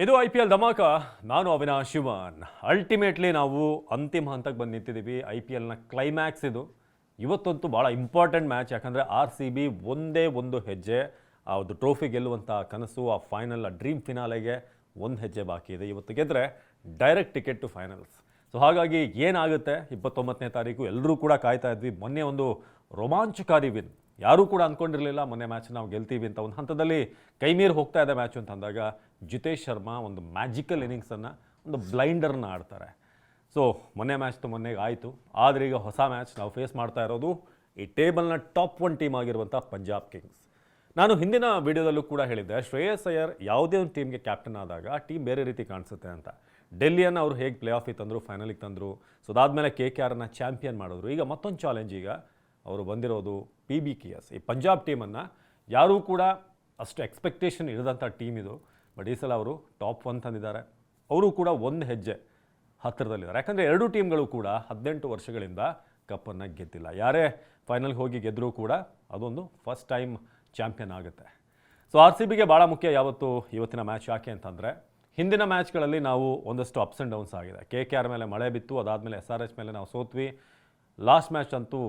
ಇದು IPL ಧಮಾಕ. ನಾನು ಅವಿನಾಶ್ ಶಿವನ್. Ultimately ನಾವು ಅಂತಿಮ ಹಂತಕ್ಕೆ ಬಂದು ನಿಂತಿದ್ದೀವಿ. IPLನ ಕ್ಲೈಮ್ಯಾಕ್ಸ್ ಇದು. ಇವತ್ತಂತೂ ಭಾಳ ಇಂಪಾರ್ಟೆಂಟ್ ಮ್ಯಾಚ್. ಯಾಕಂದರೆ RCB ಒಂದೇ ಒಂದು ಹೆಜ್ಜೆ ಆ ಒಂದು ಟ್ರೋಫಿ ಗೆಲ್ಲುವಂಥ ಕನಸು, ಆ ಫೈನಲ್, ಆ ಡ್ರೀಮ್ ಫಿನಾಲೆಗೆ ಒಂದು ಹೆಜ್ಜೆ ಬಾಕಿ ಇದೆ. ಇವತ್ತು ಗೆದ್ದರೆ direct ticket to finals. So ಹಾಗಾಗಿ ಏನಾಗುತ್ತೆ 29ನೇ ತಾರೀಕು ಎಲ್ಲರೂ ಕೂಡ ಕಾಯ್ತಾ ಇದ್ವಿ. ಮೊನ್ನೆ ಒಂದು ರೋಮಾಂಚಕಾರಿ ವಿನ್. ಯಾರೂ ಕೂಡ ಅಂದ್ಕೊಂಡಿರಲಿಲ್ಲ ಮೊನ್ನೆ ಮ್ಯಾಚ್ ನಾವು ಗೆಲ್ತೀವಿ ಅಂತ. ಒಂದು ಹಂತದಲ್ಲಿ ಕೈ ಮೀರಿ ಹೋಗ್ತಾ ಇದೆ ಮ್ಯಾಚ್ ಅಂತ ಅಂದಾಗ ಜಿತೇಶ್ ಶರ್ಮಾ ಒಂದು ಮ್ಯಾಜಿಕಲ್ ಇನ್ನಿಂಗ್ಸನ್ನು, ಒಂದು ಬ್ಲೈಂಡರ್ನ ಆಡ್ತಾರೆ. ಸೊ ಮೊನ್ನೆ ಮ್ಯಾಚ್ ಮೊನ್ನೆಗೆ ಆಯಿತು. ಆದರೆ ಈಗ ಹೊಸ ಮ್ಯಾಚ್ ನಾವು ಫೇಸ್ ಮಾಡ್ತಾ ಇರೋದು ಈ ಟೇಬಲ್ನ ಟಾಪ್ 1 ಟೀಮ್ ಆಗಿರುವಂಥ ಪಂಜಾಬ್ ಕಿಂಗ್ಸ್. ನಾನು ಹಿಂದಿನ ವಿಡಿಯೋದಲ್ಲೂ ಕೂಡ ಹೇಳಿದ್ದೆ, ಶ್ರೇಯಸ್ ಅಯ್ಯರ್ ಯಾವುದೇ ಒಂದು ಟೀಮ್ಗೆ ಕ್ಯಾಪ್ಟನ್ ಆದಾಗ ಟೀಮ್ ಬೇರೆ ರೀತಿ ಕಾಣಿಸುತ್ತೆ ಅಂತ. ಡೆಲ್ಲಿಯನ್ನು ಅವರು ಹೇಗೆ ಪ್ಲೇ ಆಫಿಗೆ ತಂದರು, ಫೈನಲಿಗೆ ತಂದರು. ಸೊ ಅದಾದಮೇಲೆ KKRನ ಚಾಂಪಿಯನ್ ಮಾಡಿದ್ರು. ಈಗ ಮತ್ತೊಂದು ಚಾಲೆಂಜ್, ಈಗ ಅವರು ಬಂದಿರೋದು PBKS. ಈ ಪಂಜಾಬ್ ಟೀಮನ್ನು ಯಾರೂ ಕೂಡ ಅಷ್ಟು ಎಕ್ಸ್ಪೆಕ್ಟೇಷನ್ ಇರದಂಥ ಟೀಮ್ ಇದು. ಬಟ್ ಈ ಸಲ ಅವರು ಟಾಪ್ 1 ತಂದಿದ್ದಾರೆ. ಅವರು ಕೂಡ ಒಂದು ಹೆಜ್ಜೆ ಹತ್ತಿರದಲ್ಲಿದ್ದಾರೆ. ಯಾಕಂದರೆ ಎರಡೂ ಟೀಮ್ಗಳು ಕೂಡ 18 ವರ್ಷಗಳಿಂದ ಕಪ್ಪನ್ನು ಗೆದ್ದಿಲ್ಲ. ಯಾರೇ ಫೈನಲ್ಗೆ ಹೋಗಿ ಗೆದ್ದರೂ ಕೂಡ ಅದೊಂದು ಫಸ್ಟ್ ಟೈಮ್ ಚಾಂಪಿಯನ್ ಆಗುತ್ತೆ. ಸೊ RCBಗೆ ಭಾಳ ಮುಖ್ಯ ಇವತ್ತಿನ ಮ್ಯಾಚ್. ಯಾಕೆ ಅಂತಂದರೆ ಹಿಂದಿನ ಮ್ಯಾಚ್ಗಳಲ್ಲಿ ನಾವು ಒಂದಷ್ಟು ಅಪ್ಸ್ ಆ್ಯಂಡ್ ಡೌನ್ಸ್ ಆಗಿದೆ. KKR ಮೇಲೆ ಮಳೆ ಬಿತ್ತು, ಅದಾದಮೇಲೆ SRH ಮೇಲೆ ನಾವು ಸೋತ್ವಿ. ಲಾಸ್ಟ್ ಮ್ಯಾಚ್ ಅಂತೂ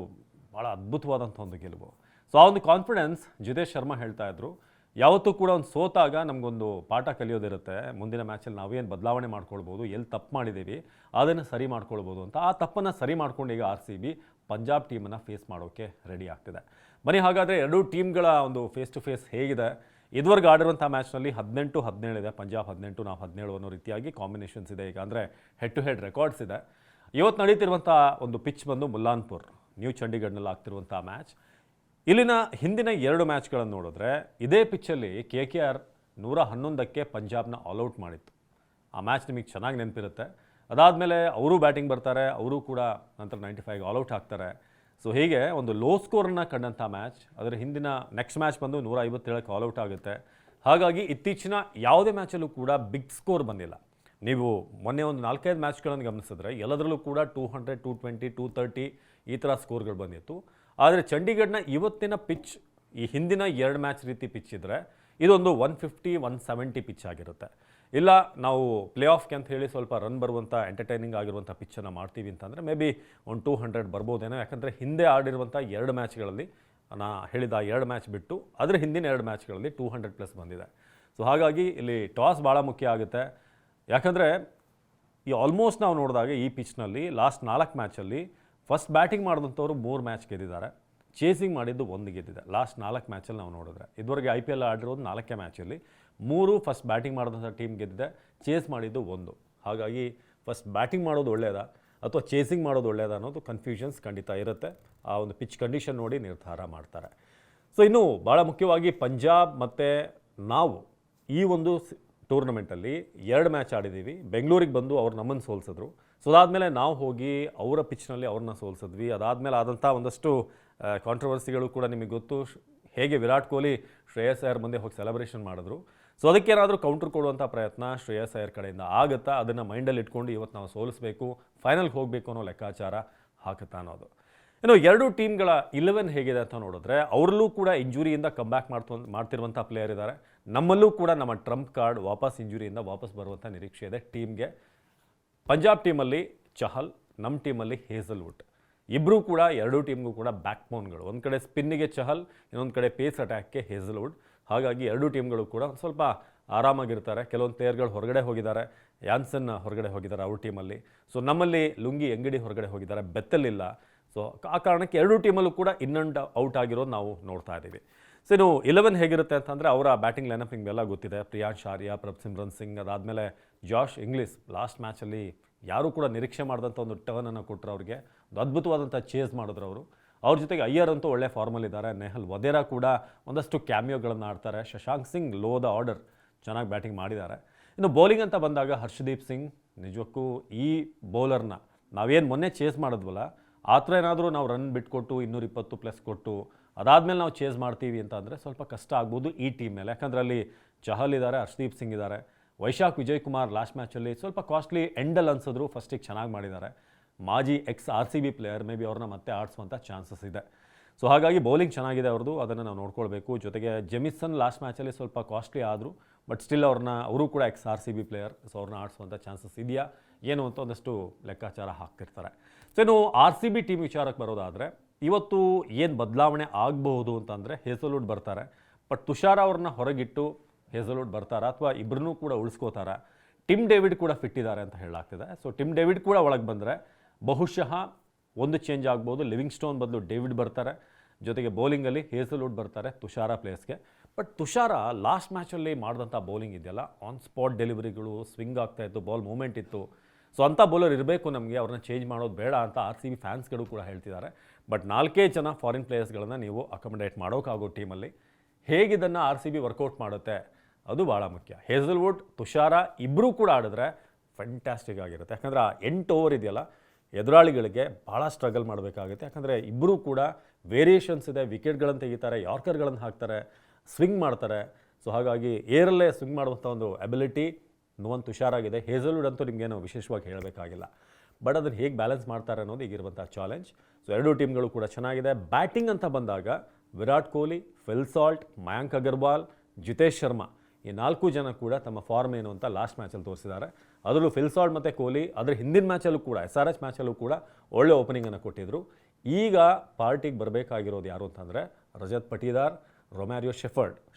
ಭಾಳ ಅದ್ಭುತವಾದಂಥ ಒಂದು ಗೆಲುವು. ಸೊ ಆ ಒಂದು ಕಾನ್ಫಿಡೆನ್ಸ್ ಜಿತೇಶ್ ಶರ್ಮಾ ಹೇಳ್ತಾ ಇದ್ರು. ಯಾವತ್ತೂ ಕೂಡ ಒಂದು ಸೋತಾಗ ನಮಗೊಂದು ಪಾಠ ಕಲಿಯೋದಿರುತ್ತೆ. ಮುಂದಿನ ಮ್ಯಾಚಲ್ಲಿ ನಾವೇನು ಬದಲಾವಣೆ ಮಾಡ್ಕೊಳ್ಬೋದು, ಎಲ್ಲಿ ತಪ್ಪು ಮಾಡಿದ್ದೀವಿ ಅದನ್ನು ಸರಿ ಮಾಡ್ಕೊಳ್ಬೋದು ಅಂತ. ಆ ತಪ್ಪನ್ನು ಸರಿ ಮಾಡ್ಕೊಂಡು ಈಗ RCB ಪಂಜಾಬ್ ಟೀಮನ್ನು ಫೇಸ್ ಮಾಡೋಕ್ಕೆ ರೆಡಿ ಆಗ್ತಿದೆ. ಬನ್ನಿ ಹಾಗಾದರೆ ಎರಡೂ ಟೀಮ್ಗಳ ಒಂದು ಫೇಸ್ ಟು ಫೇಸ್ ಹೇಗಿದೆ. ಇದುವರೆಗೆ ಆಡಿರುವಂಥ ಮ್ಯಾಚ್ನಲ್ಲಿ 18-17 ಇದೆ. ಪಂಜಾಬ್ 18, ನಾವು 17 ಅನ್ನೋ ರೀತಿಯಾಗಿ ಕಾಂಬಿನೇಷನ್ಸ್ ಇದೆ. ಈಗ ಅಂದರೆ ಹೆಡ್ ಟು ಹೆಡ್ ರೆಕಾರ್ಡ್ಸ್ ಇದೆ. ಇವತ್ತು ನಡೀತಿರುವಂಥ ಒಂದು ಪಿಚ್ ಬಂದು ಮುಲ್ಲಾನ್ಪುರ್, ನ್ಯೂ ಚಂಡೀಗಢ್ನಲ್ಲಿ ಆಗ್ತಿರುವಂಥ ಮ್ಯಾಚ್. ಇಲ್ಲಿನ ಹಿಂದಿನ 2 ಮ್ಯಾಚ್ಗಳನ್ನು ನೋಡಿದ್ರೆ ಇದೇ ಪಿಚ್ಚಲ್ಲಿ KKR 111ಕ್ಕೆ ಪಂಜಾಬ್ನ ಆಲ್ಔಟ್ ಮಾಡಿತ್ತು. ಆ ಮ್ಯಾಚ್ ನಿಮಗೆ ಚೆನ್ನಾಗಿ ನೆನಪಿರುತ್ತೆ. ಅದಾದಮೇಲೆ ಅವರು ಬ್ಯಾಟಿಂಗ್ ಬರ್ತಾರೆ, ಅವರು ಕೂಡ ನಂತರ 95ಗೆ ಆಲ್ಔಟ್ ಆಗ್ತಾರೆ. ಸೊ ಹೀಗೆ ಒಂದು ಲೋ ಸ್ಕೋರನ್ನು ಕಂಡಂಥ ಮ್ಯಾಚ್. ಅದರ ಹಿಂದಿನ ನೆಕ್ಸ್ಟ್ ಮ್ಯಾಚ್ ಬಂದು 157ಕ್ಕೆ ಆಲ್ಔಟ್ ಆಗುತ್ತೆ. ಹಾಗಾಗಿ ಇತ್ತೀಚಿನ ಯಾವುದೇ ಮ್ಯಾಚಲ್ಲೂ ಕೂಡ ಬಿಗ್ ಸ್ಕೋರ್ ಬಂದಿಲ್ಲ. ನೀವು ಮೊನ್ನೆ ಒಂದು 4-5 ಮ್ಯಾಚ್ಗಳನ್ನು ಗಮನಿಸಿದ್ರೆ ಎಲ್ಲದರಲ್ಲೂ ಕೂಡ 200, 220, 230 ಈ ಥರ ಸ್ಕೋರ್ಗಳು ಬಂದಿತ್ತು. ಆದರೆ ಚಂಡೀಗಢನ ಇವತ್ತಿನ ಪಿಚ್ ಈ ಹಿಂದಿನ 2 ಮ್ಯಾಚ್ ರೀತಿ ಪಿಚ್ ಇದ್ದರೆ ಇದೊಂದು 150, 170 ಪಿಚ್ ಆಗಿರುತ್ತೆ. ಇಲ್ಲ ನಾವು ಪ್ಲೇ ಆಫ್ಗೆ ಅಂತ ಹೇಳಿ ಸ್ವಲ್ಪ ರನ್ ಬರುವಂಥ ಎಂಟರ್ಟೈನಿಂಗ್ ಆಗಿರುವಂಥ ಪಿಚ್ಚನ್ನು ಮಾಡ್ತೀವಿ ಅಂತಂದರೆ ಮೇ ಬಿ ಒಂದು 200 ಬರ್ಬೋದೇನೋ. ಯಾಕಂದರೆ ಹಿಂದೆ ಆಡಿರುವಂಥ 2 ಮ್ಯಾಚ್ಗಳಲ್ಲಿ ಹೇಳಿದ 2 ಮ್ಯಾಚ್ ಬಿಟ್ಟು ಅದರ ಹಿಂದಿನ 2 ಮ್ಯಾಚ್ಗಳಲ್ಲಿ 200+ ಬಂದಿದೆ. ಸೊ ಹಾಗಾಗಿ ಇಲ್ಲಿ ಟಾಸ್ ಭಾಳ ಮುಖ್ಯ ಆಗುತ್ತೆ. ಯಾಕಂದರೆ ಈ ಆಲ್ಮೋಸ್ಟ್ ನಾವು ನೋಡಿದಾಗ ಈ ಪಿಚ್ನಲ್ಲಿ ಲಾಸ್ಟ್ 4 ಮ್ಯಾಚಲ್ಲಿ ಫಸ್ಟ್ ಬ್ಯಾಟಿಂಗ್ ಮಾಡಿದಂಥವ್ರು 3 ಮ್ಯಾಚ್ ಗೆದ್ದಿದ್ದಾರೆ, ಚೇಸಿಂಗ್ ಮಾಡಿದ್ದು 1 ಗೆದ್ದಿದೆ. ಲಾಸ್ಟ್ 4 ಮ್ಯಾಚಲ್ಲಿ ನಾವು ನೋಡಿದ್ರೆ ಇದುವರೆಗೆ IPL ಆಡಿರೋದು 4 ಮ್ಯಾಚಲ್ಲಿ 3 ಫಸ್ಟ್ ಬ್ಯಾಟಿಂಗ್ ಮಾಡಿದಂಥ ಟೀಮ್ ಗೆದ್ದಿದೆ, ಚೇಸ್ ಮಾಡಿದ್ದು 1. ಹಾಗಾಗಿ ಫಸ್ಟ್ ಬ್ಯಾಟಿಂಗ್ ಮಾಡೋದು ಒಳ್ಳೆಯದಾ ಅಥವಾ ಚೇಸಿಂಗ್ ಮಾಡೋದು ಒಳ್ಳೆಯದಾ ಅನ್ನೋದು ಕನ್ಫ್ಯೂಷನ್ಸ್ ಖಂಡಿತ ಇರುತ್ತೆ. ಆ ಒಂದು ಪಿಚ್ ಕಂಡೀಷನ್ ನೋಡಿ ನಿರ್ಧಾರ ಮಾಡ್ತಾರೆ. ಸೊ ಇನ್ನು ಭಾಳ ಮುಖ್ಯವಾಗಿ ಪಂಜಾಬ್ ಮತ್ತು ನಾವು ಈ ಒಂದು ಟೂರ್ನಮೆಂಟಲ್ಲಿ 2 ಮ್ಯಾಚ್ ಆಡಿದ್ದೀವಿ. ಬೆಂಗಳೂರಿಗೆ ಬಂದು ಅವ್ರು ನಮ್ಮನ್ನು ಸೋಲಿಸಿದ್ರು. ಸೊ ಅದಾದಮೇಲೆ ನಾವು ಹೋಗಿ ಅವರ ಪಿಚ್ನಲ್ಲಿ ಅವ್ರನ್ನ ಸೋಲಿಸಿದ್ವಿ. ಅದಾದಮೇಲೆ ಆದಂಥ ಒಂದಷ್ಟು ಕಾಂಟ್ರವರ್ಸಿಗಳು ಕೂಡ ನಿಮಗೆ ಗೊತ್ತು. ಹೇಗೆ ವಿರಾಟ್ ಕೊಹ್ಲಿ ಶ್ರೇಯಸ್ ಅಯ್ಯರ್ ಮುಂದೆ ಹೋಗಿ ಸೆಲೆಬ್ರೇಷನ್ ಮಾಡಿದ್ರು. ಸೊ ಅದಕ್ಕೇನಾದರೂ ಕೌಂಟ್ರ್ ಕೊಡುವಂಥ ಪ್ರಯತ್ನ ಶ್ರೇಯಸ್ ಅಯ್ಯರ್ ಕಡೆಯಿಂದ ಆಗುತ್ತಾ, ಅದನ್ನು ಮೈಂಡಲ್ಲಿ ಇಟ್ಕೊಂಡು ಇವತ್ತು ನಾವು ಸೋಲಿಸಬೇಕು, ಫೈನಲ್ಗೆ ಹೋಗಬೇಕು ಅನ್ನೋ ಲೆಕ್ಕಾಚಾರ ಹಾಕುತ್ತಾ ಅನ್ನೋದು. ಇನ್ನು 2 ಟೀಮ್ಗಳ 11 ಹೇಗಿದೆ ಅಂತ ನೋಡಿದ್ರೆ ಅವರಲ್ಲೂ ಕೂಡ ಇಂಜುರಿಯಿಂದ ಕಮ್ಬ್ಯಾಕ್ ಮಾಡ್ತಿರುವಂಥ ಪ್ಲೇಯರ್ ಇದ್ದಾರೆ. ನಮ್ಮಲ್ಲೂ ಕೂಡ ನಮ್ಮ ಟ್ರಂಪ್ ಕಾರ್ಡ್ ಇಂಜುರಿಯಿಂದ ವಾಪಸ್ ಬರುವಂಥ ನಿರೀಕ್ಷೆ ಇದೆ ಟೀಮ್ಗೆ. ಪಂಜಾಬ್ ಟೀಮಲ್ಲಿ ಚಹಲ್, ನಮ್ಮ ಟೀಮಲ್ಲಿ ಹೇಸಲ್ವುಡ್. ಇಬ್ಬರೂ ಕೂಡ 2 ಟೀಮ್ಗೂ ಕೂಡ ಬ್ಯಾಕ್ ಬೋನ್ಗಳು. ಒಂದು ಕಡೆ ಸ್ಪಿನ್ನಿಗೆ ಚಹಲ್, ಇನ್ನೊಂದು ಕಡೆ ಪೇಸ್ ಅಟ್ಯಾಕ್ಗೆ ಹೇಸಲ್ವುಡ್. ಹಾಗಾಗಿ 2 ಟೀಮ್ಗಳು ಕೂಡ ಸ್ವಲ್ಪ ಆರಾಮಾಗಿರ್ತಾರೆ. ಕೆಲವೊಂದು ಪ್ಲೇಯರ್ಗಳು ಹೊರಗಡೆ ಹೋಗಿದ್ದಾರೆ. ಯಾನ್ಸನ್ ಹೊರಗಡೆ ಹೋಗಿದ್ದಾರೆ ಅವ್ರ ಟೀಮಲ್ಲಿ. ಸೊ ನಮ್ಮಲ್ಲಿ ಲುಂಗಿ ಎಂಗಡಿ ಹೊರಗಡೆ ಹೋಗಿದ್ದಾರೆ, ಬೆತ್ತಲಿಲ್ಲ. ಸೊ ಆ ಕಾರಣಕ್ಕೆ 2 ಟೀಮಲ್ಲೂ ಕೂಡ ಇನ್ ಆ್ಯಂಡ್ ಔಟ್ ಆಗಿರೋದು ನಾವು ನೋಡ್ತಾ ಇದ್ದೀವಿ. ಸೊ ಇನ್ನು 11 ಹೇಗಿರುತ್ತೆ ಅಂತಂದರೆ ಅವರ ಬ್ಯಾಟಿಂಗ್ ಲೈನಪ್ ನಿಮಗೆಲ್ಲ ಗೊತ್ತಿದೆ. ಪ್ರಿಯಾಂಶ್ ಆರ್ಯ, ಪ್ರಭ್ಸಿಮ್ರನ್ ಸಿಂಗ್, ಅದಾದಮೇಲೆ ಜಾಶ್ ಇಂಗ್ಲಿಸ್. ಲಾಸ್ಟ್ ಮ್ಯಾಚಲ್ಲಿ ಯಾರೂ ಕೂಡ ನಿರೀಕ್ಷೆ ಮಾಡಿದಂಥ ಒಂದು ಟರ್ನನ್ನು ಕೊಟ್ಟರು ಅವ್ರಿಗೆ. ಒಂದು ಅದ್ಭುತವಾದಂಥ ಚೇಸ್ ಮಾಡಿದ್ರು ಅವರು. ಅವ್ರ ಜೊತೆಗೆ ಅಯ್ಯರ್ ಅಂತೂ ಒಳ್ಳೆ ಫಾರ್ಮಲ್ಲಿದ್ದಾರೆ. ನೆಹಲ್ ವದೇರಾ ಕೂಡ ಒಂದಷ್ಟು ಕ್ಯಾಮಿಯೋಗಳನ್ನು ಆಡ್ತಾರೆ. Shashank Singh low the order ಚೆನ್ನಾಗಿ ಬ್ಯಾಟಿಂಗ್ ಮಾಡಿದ್ದಾರೆ. ಇನ್ನು ಬೌಲಿಂಗ್ ಅಂತ ಬಂದಾಗ ಹರ್ಷದೀಪ್ ಸಿಂಗ್ ನಿಜಕ್ಕೂ ಈ ಬೌಲರ್ನ ನಾವೇನು ಮೊನ್ನೆ ಚೇಸ್ ಮಾಡಿದ್ವಲ್ಲ ಆ ಥರ ಏನಾದರೂ ನಾವು ರನ್ ಬಿಟ್ಕೊಟ್ಟು 220+ ಕೊಟ್ಟು ಅದಾದಮೇಲೆ ನಾವು ಚೇಸ್ ಮಾಡ್ತೀವಿ ಅಂತ ಅಂದರೆ ಸ್ವಲ್ಪ ಕಷ್ಟ ಆಗ್ಬೋದು ಈ ಟೀಮ್ ಮೇಲೆ. ಯಾಕಂದರೆ ಅಲ್ಲಿ ಚಹಲ್ ಇದ್ದಾರೆ, ಹರ್ಷದೀಪ್ ಸಿಂಗ್ ಇದ್ದಾರೆ. ವೈಶಾಖ್ ವಿಜಯ್ ಕುಮಾರ್ ಲಾಸ್ಟ್ ಮ್ಯಾಚಲ್ಲಿ ಸ್ವಲ್ಪ ಕಾಸ್ಟ್ಲಿ ಎಂಡಲ್ಲಿ ಅನ್ಸಿದ್ರು, ಫಸ್ಟಿಗೆ ಚೆನ್ನಾಗಿ ಮಾಡಿದ್ದಾರೆ. ಮಾಜಿ RCB ಪ್ಲೇಯರ್, ಮೇ ಬಿ ಅವ್ರನ್ನ ಮತ್ತೆ ಆಡಿಸುವಂಥ ಚಾನ್ಸಸ್ ಇದೆ. ಸೊ ಹಾಗಾಗಿ ಬೌಲಿಂಗ್ ಚೆನ್ನಾಗಿದೆ ಅವ್ರದ್ದು, ಅದನ್ನು ನಾವು ನೋಡ್ಕೊಳ್ಬೇಕು. ಜೊತೆಗೆ ಜೆಮಿಸನ್ ಲಾಸ್ಟ್ ಮ್ಯಾಚಲ್ಲಿ ಸ್ವಲ್ಪ ಕಾಸ್ಟ್ಲಿ ಆದರೂ ಬಟ್ ಸ್ಟಿಲ್ ಅವರು ಕೂಡ RCB ಪ್ಲೇಯರ್, ಸೊ ಅವ್ರನ್ನ ಆಡಿಸುವಂಥ ಚಾನ್ಸಸ್ ಇದೆಯಾ ಏನು ಅಂತ ಒಂದಷ್ಟು ಲೆಕ್ಕಾಚಾರ ಹಾಕ್ತಿರ್ತಾರೆ. ಸೊ ಇನ್ನು RCB ಟೀಮ್ ವಿಚಾರಕ್ಕೆ ಬರೋದಾದರೆ ಇವತ್ತು ಏನು ಬದಲಾವಣೆ ಆಗಬಹುದು ಅಂತಂದರೆ ಹೇಸಲ್ವುಡ್ ಬರ್ತಾರೆ, ಬಟ್ ತುಷಾರ ಅವ್ರನ್ನ ಹೊರಗಿಟ್ಟು ಹೇಸಲ್ವುಡ್ ಬರ್ತಾರಾ ಅಥವಾ ಇಬ್ಬರನ್ನೂ ಕೂಡ ಉಳಿಸ್ಕೋತಾರ? ಟಿಮ್ ಡೇವಿಡ್ ಕೂಡ ಫಿಟ್ ಇದ್ದಾರೆ ಅಂತ ಹೇಳಲಾಗ್ತಿದೆ. ಸೊ ಟಿಮ್ ಡೇವಿಡ್ ಕೂಡ ಒಳಗೆ ಬಂದರೆ ಬಹುಶಃ ಒಂದು ಚೇಂಜ್ ಆಗ್ಬೋದು. ಲಿವಿಂಗ್ಸ್ಟೋನ್ ಬದಲು ಡೇವಿಡ್ ಬರ್ತಾರೆ, ಜೊತೆಗೆ ಬೌಲಿಂಗಲ್ಲಿ ಹೇಸಲ್ವುಡ್ ಬರ್ತಾರೆ ತುಷಾರ ಪ್ಲೇಸ್ಗೆ. ಬಟ್ ತುಷಾರ ಲಾಸ್ಟ್ ಮ್ಯಾಚಲ್ಲಿ ಮಾಡಿದಂಥ ಬೌಲಿಂಗ್ ಇದೆಯಲ್ಲ, ಆನ್ ಸ್ಪಾಟ್ ಡೆಲಿವರಿಗಳು, ಸ್ವಿಂಗ್ ಆಗ್ತಾಯಿತ್ತು, ಬಾಲ್ ಮೂಮೆಂಟ್ ಇತ್ತು. ಸೊ ಅಂಥ ಬೌಲರ್ ಇರಬೇಕು ನಮಗೆ, ಅವ್ರನ್ನ ಚೇಂಜ್ ಮಾಡೋದು ಬೇಡ ಅಂತ RCB ಫ್ಯಾನ್ಸ್ಗಳು ಕೂಡ ಹೇಳ್ತಿದ್ದಾರೆ. ಬಟ್ 4 ಜನ ಫಾರಿನ್ ಪ್ಲೇಯರ್ಸ್ಗಳನ್ನು ನೀವು ಅಕಾಮಡೇಟ್ ಮಾಡೋಕ್ಕಾಗೋ ಟೀಮಲ್ಲಿ ಹೇಗಿದನ್ನು RCB ವರ್ಕೌಟ್ ಮಾಡುತ್ತೆ ಅದು ಭಾಳ ಮುಖ್ಯ. ಹೇಸಲ್ವುಡ್, ತುಷಾರ ಇಬ್ಬರೂ ಕೂಡ ಆಡಿದ್ರೆ ಫ್ಯಾಂಟಾಸ್ಟಿಕ್ ಆಗಿರುತ್ತೆ. ಯಾಕಂದರೆ ಆ 8 ಓವರ್ ಇದೆಯಲ್ಲ, ಎದುರಾಳಿಗಳಿಗೆ ಭಾಳ ಸ್ಟ್ರಗಲ್ ಮಾಡಬೇಕಾಗುತ್ತೆ. ಯಾಕಂದರೆ ಇಬ್ಬರೂ ಕೂಡ ವೇರಿಯೇಷನ್ಸ್ ಇದೆ, ವಿಕೆಟ್ಗಳನ್ನು ತೆಗಿತಾರೆ, ಯಾರ್ಕರ್ಗಳನ್ನು ಹಾಕ್ತಾರೆ, ಸ್ವಿಂಗ್ ಮಾಡ್ತಾರೆ. ಸೊ ಹಾಗಾಗಿ ಏರಲ್ಲೇ ಸ್ವಿಂಗ್ ಮಾಡುವಂಥ ಒಂದು ಅಬಿಲಿಟಿ ನೋವನ್ ತುಷಾರಾಗಿದೆ. ಹೇಸಲ್ವುಡ್ ಅಂತೂ ನಿಮಗೇನು ವಿಶೇಷವಾಗಿ ಹೇಳಬೇಕಾಗಿಲ್ಲ. ಬಟ್ ಅದನ್ನು ಹೇಗೆ ಬ್ಯಾಲೆನ್ಸ್ ಮಾಡ್ತಾರೆ ಅನ್ನೋದು ಈಗಿರುವಂಥ ಚಾಲೆಂಜ್. ಸೊ ಎರಡೂ ಟೀಮ್ಗಳು ಕೂಡ ಚೆನ್ನಾಗಿದೆ. ಬ್ಯಾಟಿಂಗ್ ಅಂತ ಬಂದಾಗ ವಿರಾಟ್ ಕೊಹ್ಲಿ, ಫಿಲ್ ಸಾಲ್ಟ್, ಮಯಾಂಕ್ ಅಗರ್ವಾಲ್, ಜಿತೇಶ್ ಶರ್ಮಾ ಈ 4 ಜನ ಕೂಡ ತಮ್ಮ ಫಾರ್ಮ್ ಏನು ಅಂತ ಲಾಸ್ಟ್ ಮ್ಯಾಚಲ್ಲಿ ತೋರಿಸಿದ್ದಾರೆ. ಅದರಲ್ಲೂ ಫಿಲ್ ಸಾಲ್ಟ್ ಮತ್ತು ಕೊಹ್ಲಿ ಅದರ ಹಿಂದಿನ ಮ್ಯಾಚಲ್ಲೂ ಕೂಡ SRH ಮ್ಯಾಚಲ್ಲೂ ಕೂಡ ಒಳ್ಳೆ ಓಪನಿಂಗನ್ನು ಕೊಟ್ಟಿದ್ದರು. ಈಗ ಪಾರ್ಟಿಗೆ ಬರಬೇಕಾಗಿರೋದು ಯಾರು ಅಂತಂದರೆ ರಜತ್ ಪಟೀದಾರ್, ರೊಮ್ಯಾರಿಯೋ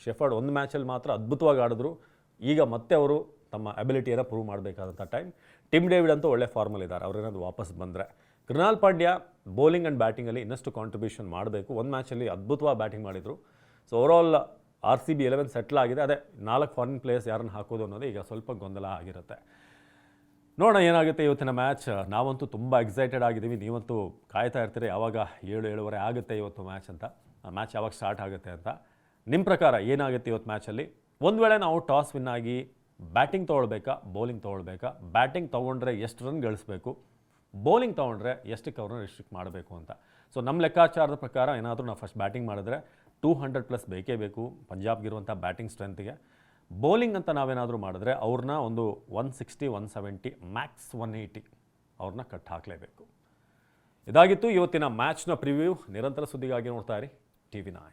ಶೆಫರ್ಡ್ ಒಂದು ಮ್ಯಾಚಲ್ಲಿ ಮಾತ್ರ ಅದ್ಭುತವಾಗಿ ಆಡಿದ್ರು. ಈಗ ಮತ್ತೆ ಅವರು ತಮ್ಮ ಅಬಿಲಿಟಿಯನ್ನು ಪ್ರೂವ್ ಮಾಡಬೇಕಾದಂಥ ಟೈಮ್. ಟಿಮ್ ಡೇವಿಡ್ ಅಂತೂ ಒಳ್ಳೆ ಫಾರ್ಮಲ್ಲಿದ್ದಾರೆ, ಅವ್ರೇನಾದ್ರು ವಾಪಸ್ ಬಂದರೆ. ಕೃನಾಲ್ ಪಾಂಡ್ಯ ಬೌಲಿಂಗ್ ಆ್ಯಂಡ್ ಬ್ಯಾಟಿಂಗಲ್ಲಿ ಇನ್ನಷ್ಟು ಕಾಂಟ್ರಿಬ್ಯೂಷನ್ ಮಾಡಬೇಕು. ಒಂದು ಮ್ಯಾಚಲ್ಲಿ ಅದ್ಭುತವಾಗಿ ಬ್ಯಾಟಿಂಗ್ ಮಾಡಿದರು. ಸೊ ಓವರಾಲ್ RCB 11 ಸೆಟ್ಲ್ ಆಗಿದೆ. ಅದೇ 4 ಫಾರಿನ್ ಪ್ಲೇಯರ್ಸ್ ಯಾರನ್ನು ಹಾಕೋದು ಅನ್ನೋದು ಈಗ ಸ್ವಲ್ಪ ಗೊಂದಲ ಆಗಿರುತ್ತೆ. ನೋಡೋಣ ಏನಾಗುತ್ತೆ ಇವತ್ತಿನ ಮ್ಯಾಚ್. ನಾವಂತೂ ತುಂಬ ಎಕ್ಸೈಟೆಡ್ ಆಗಿದ್ದೀವಿ, ನೀವಂತೂ ಕಾಯ್ತಾ ಇರ್ತೀರಿ ಯಾವಾಗ 7-7:30 ಆಗುತ್ತೆ ಇವತ್ತು ಮ್ಯಾಚ್ ಅಂತ, ಮ್ಯಾಚ್ ಯಾವಾಗ ಸ್ಟಾರ್ಟ್ ಆಗುತ್ತೆ ಅಂತ. ನಿಮ್ಮ ಪ್ರಕಾರ ಏನಾಗುತ್ತೆ ಇವತ್ತು ಮ್ಯಾಚಲ್ಲಿ? ಒಂದು ವೇಳೆ ನಾವು ಟಾಸ್ ವಿನ್ ಆಗಿ ಬ್ಯಾಟಿಂಗ್ ತೊಗೊಳ್ಬೇಕಾ ಬೌಲಿಂಗ್ ತೊಗೊಳ್ಬೇಕಾ? ಬ್ಯಾಟಿಂಗ್ ತೊಗೊಂಡ್ರೆ ಎಷ್ಟು ರನ್ ಗಳಿಸ್ಬೇಕು, ಬೌಲಿಂಗ್ ತೊಗೊಂಡ್ರೆ ಎಷ್ಟಕ್ಕೆ ಅವ್ರನ್ನ ರಿಸ್ಟ್ರಿಕ್ಟ್ ಮಾಡಬೇಕು ಅಂತ. ಸೊ ನಮ್ಮ ಲೆಕ್ಕಾಚಾರದ ಪ್ರಕಾರ ಏನಾದರೂ ನಾವು ಫಸ್ಟ್ ಬ್ಯಾಟಿಂಗ್ ಮಾಡಿದ್ರೆ 200+ ಬೇಕೇ ಬೇಕು ಪಂಜಾಬ್ಗಿರುವಂಥ ಬ್ಯಾಟಿಂಗ್ ಸ್ಟ್ರೆಂತ್ಗೆ. ಬೌಲಿಂಗ್ ಅಂತ ನಾವೇನಾದರೂ ಮಾಡಿದ್ರೆ ಅವ್ರನ್ನ ಒಂದು 160, 170, ಮ್ಯಾಕ್ಸ್ 180 ಅವ್ರನ್ನ ಕಟ್ ಹಾಕಲೇಬೇಕು. ಇದಾಗಿತ್ತು ಇವತ್ತಿನ ಮ್ಯಾಚ್ನ ಪ್ರಿವ್ಯೂ. ನಿರಂತರ ಸುದ್ದಿಗಾಗಿ ನೋಡ್ತಾ ಇರಿ TV9.